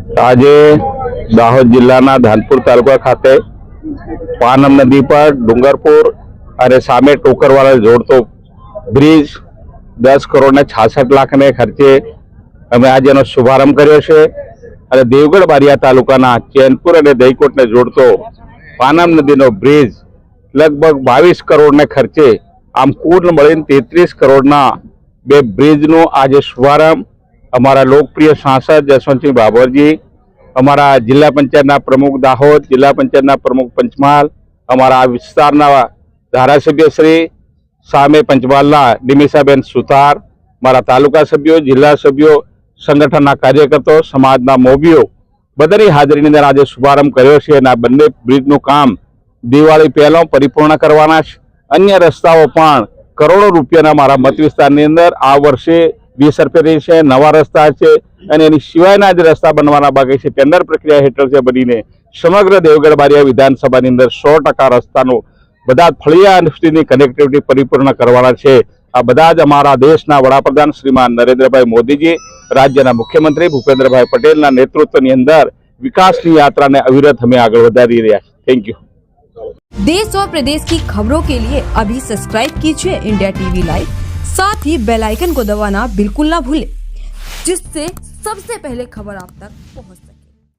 આજે દાહોદ જિલ્લાના ધાનપુર તાલુકા ખાતે પાનમ નદી પર ડુંગરપુર અને સામે ટોકરવાળા જોડતો બ્રિજ 10 કરોડ ને 66 લાખને ખર્ચે અમે આજે એનો શુભારંભ કર્યો છે અને દેવગઢ બારિયા તાલુકાના ચેનપુર અને દહીકોટને જોડતો પાનમ નદીનો બ્રિજ લગભગ 22 કરોડને ખર્ચે આમ કુલ મળીને 33 કરોડના બે બ્રિજનો આજે શુભારંભ અમારા લોકપ્રિય સાંસદ જસવંતસિંહ બાબરજી, અમારા જિલ્લા પંચાયતના પ્રમુખ દાહોદ, જિલ્લા પંચાયતના પ્રમુખ પંચમહાલ, અમારા વિસ્તારના ધારાસભ્ય શ્રી સામે પંચમહાલના નિમિષાબેન સુતાર, મારા તાલુકા સભ્યો, જિલ્લા સભ્યો, સંગઠનના કાર્યકર્તાઓ, સમાજના મોભીઓ બધાની હાજરીની અંદર આજે શુભારંભ કર્યો છે અને આ બંને બ્રિજનું કામ દિવાળી પહેલા પરિપૂર્ણ કરવાના છે. અન્ય રસ્તાઓ પણ કરોડો રૂપિયાના મારા મત વિસ્તારની અંદર આ વર્ષે 20 રૂપિયા છે, નવા રસ્તા છે અને એની સિવાયના જે રસ્તા બનવાના બાકી છે ટેન્ડર પ્રક્રિયા હેઠળ છે બનીને સમગ્ર દેવગઢ બારિયા વિધાનસભાની અંદર 100% રસ્તાનું બધા ફળિયા સુધીની કનેક્ટિવિટી પરિપૂર્ણ કરવાના છે. આ બધા જ અમારા દેશના વડાપ્રધાન શ્રીમાન નરેન્દ્રભાઈ મોદીજી, રાજ્યના મુખ્યમંત્રી ભૂપેન્દ્રભાઈ પટેલના નેતૃત્વની અંદર વિકાસની યાત્રાને અવિરત અમે આગળ વધારી રહ્યા છીએ. Thank you. देश और प्रदेश की खबरों के लिए अभी सब्सक्राइब कीजिए इंडिया टीवी लाइव, साथ ही बेल आइकन को दबाना बिल्कुल ना भूलें, जिससे सबसे पहले खबर आप तक पहुंच सके।